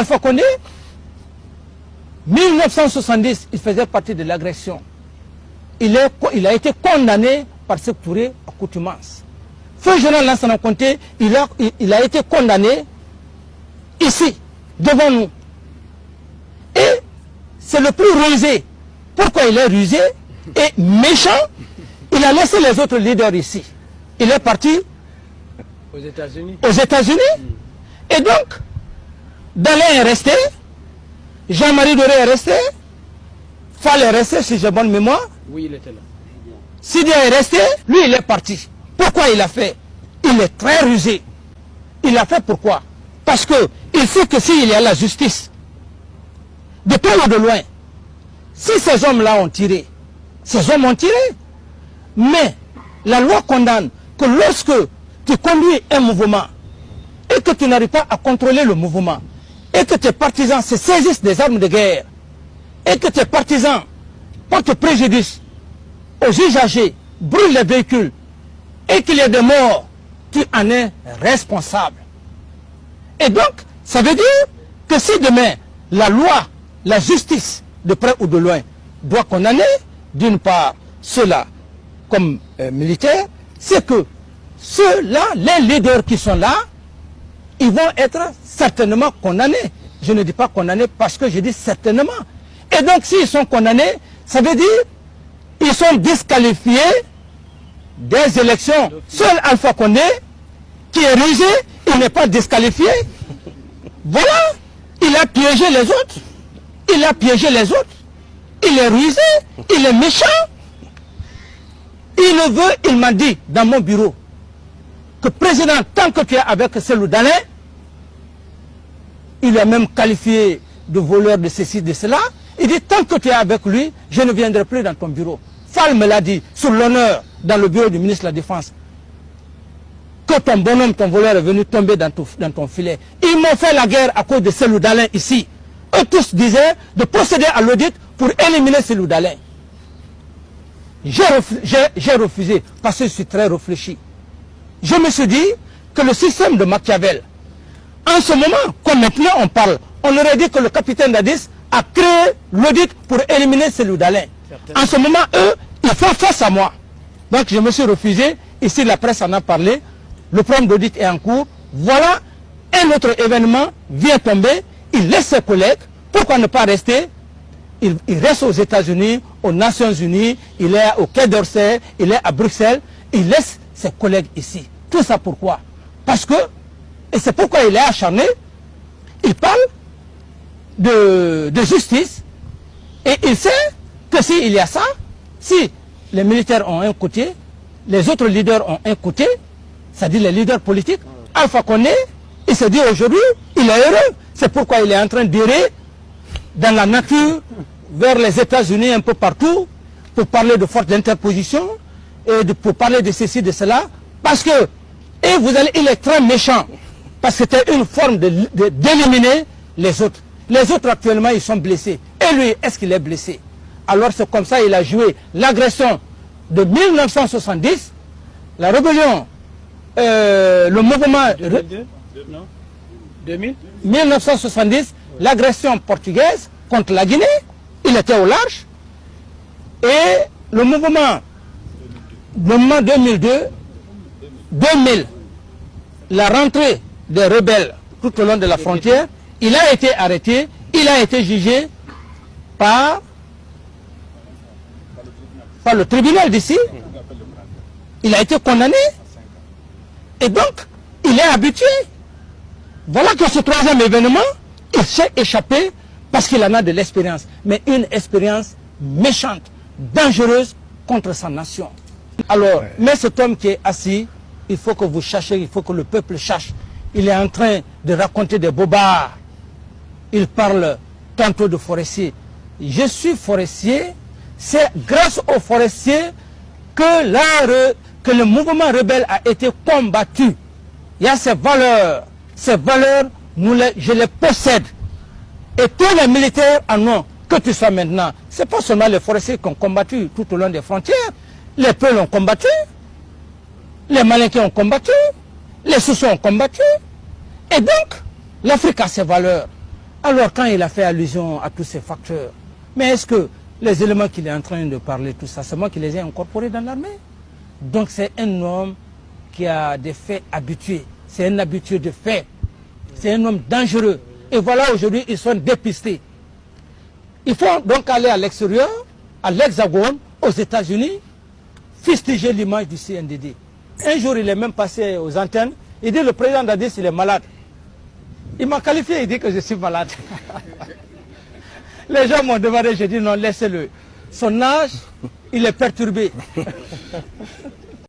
Alpha Condé, 1970, il faisait partie de l'agression. Il a été condamné par Sékou Touré à contumace. Feu Général Lansana Conté, il a été condamné ici, devant nous. Et c'est le plus rusé. Pourquoi il est rusé et méchant? Il a laissé les autres leaders ici. Il est parti aux États-Unis. Et donc, Dalin est resté, Jean-Marie Doré est resté, Fall est resté, si j'ai bonne mémoire. Oui, il était là. Sidia est resté, lui il est parti. Pourquoi il a fait? Il est très rusé. Il a fait pourquoi? Parce que il sait que s'il y a la justice, de près ou de loin, si ces hommes-là ont tiré, ces hommes ont tiré. Mais la loi condamne que lorsque tu conduis un mouvement et que tu n'arrives pas à contrôler le mouvement, et que tes partisans se saisissent des armes de guerre, et que tes partisans portent préjudice aux usagers, brûlent les véhicules, et qu'il y ait des morts, tu en es responsable. Et donc, ça veut dire que si demain, la loi, la justice, de près ou de loin, doit condamner, d'une part, ceux-là comme militaires, c'est que ceux-là, les leaders qui sont là, ils vont être certainement condamnés. Je ne dis pas condamnés parce que je dis certainement. Et donc, s'ils sont condamnés, ça veut dire qu'ils sont disqualifiés des élections. Seul Alpha Condé, qui est rusé, il n'est pas disqualifié. Voilà, il a piégé les autres. Il a piégé les autres. Il est rusé, il est méchant. Il ne veut, il m'a dit dans mon bureau, que président, tant que tu es avec Cellou Dalein, il a même qualifié de voleur de ceci, de cela. Il dit, tant que tu es avec lui, je ne viendrai plus dans ton bureau. Fall me l'a dit, sur l'honneur, dans le bureau du ministre de la Défense, que ton bonhomme, ton voleur est venu tomber dans ton filet. Ils m'ont fait la guerre à cause de Cellou Dalein ici. Eux tous disaient de procéder à l'audit pour éliminer Cellou Dalein. J'ai refusé parce que je suis très réfléchi. Je me suis dit que le système de Machiavel, en ce moment, comme maintenant on parle, on aurait dit que le capitaine Dadis a créé l'audit pour éliminer Cellou Dalein. En ce moment, eux, ils font face à moi. Donc je me suis refusé. Ici, la presse en a parlé. Le programme d'audit est en cours. Voilà, un autre événement vient tomber. Il laisse ses collègues. Pourquoi ne pas rester? Il reste aux États-Unis, aux Nations Unies, il est au Quai d'Orsay, il est à Bruxelles. Il laisse ses collègues ici. Tout ça pourquoi? Parce que, et c'est pourquoi il est acharné, il parle de justice et il sait que s'il y a ça, si les militaires ont un côté, les autres leaders ont un côté, c'est-à-dire les leaders politiques, Alpha Condé, il se dit aujourd'hui, il est heureux. C'est pourquoi il est en train d'errer dans la nature, vers les États-Unis, un peu partout, pour parler de force d'interposition, et pour parler de ceci, de cela, parce que, et vous allez, il est très méchant, parce que c'était une forme d'éliminer les autres. Les autres actuellement, ils sont blessés. Et lui, est-ce qu'il est blessé? Alors c'est comme ça il a joué l'agression de 1970, la rébellion, le mouvement... 2002 non 2000 1970, l'agression portugaise contre la Guinée, il était au large. Et le mouvement 2002, 2000, la rentrée des rebelles tout au long de la frontière, il a été arrêté, il a été jugé par le tribunal d'ici. Il a été condamné. Et donc, il est habitué. Voilà que ce troisième événement, il s'est échappé parce qu'il en a de l'expérience. Mais une expérience méchante, dangereuse contre sa nation. Alors, mais cet homme qui est assis, il faut que vous cherchiez, il faut que le peuple cherche. Il est en train de raconter des bobards. Il parle tantôt de forestier. Je suis forestier, c'est grâce aux forestiers que, que le mouvement rebelle a été combattu. Il y a ces valeurs, je les possède. Et tous les militaires en ont, que tu sois maintenant. Ce n'est pas seulement les forestiers qui ont combattu tout au long des frontières. Les Peuls ont combattu, les Malinqués ont combattu, les Soussous ont combattu. Et donc, l'Afrique a ses valeurs. Alors quand il a fait allusion à tous ces facteurs, mais est-ce que les éléments qu'il est en train de parler, tout ça, c'est moi qui les ai incorporés dans l'armée? Donc c'est un homme qui a des faits habitués. C'est un habitué de faits. C'est un homme dangereux. Et voilà, aujourd'hui, ils sont dépistés. Il faut donc aller à l'extérieur, à l'Hexagone, aux États-Unis, fustiger l'image du CNDD. Un jour, il est même passé aux antennes. Il dit, le président Dadis, il est malade. Il m'a qualifié, il dit que je suis malade. Les gens m'ont demandé, j'ai dit non, laissez-le. Son âge, il est perturbé.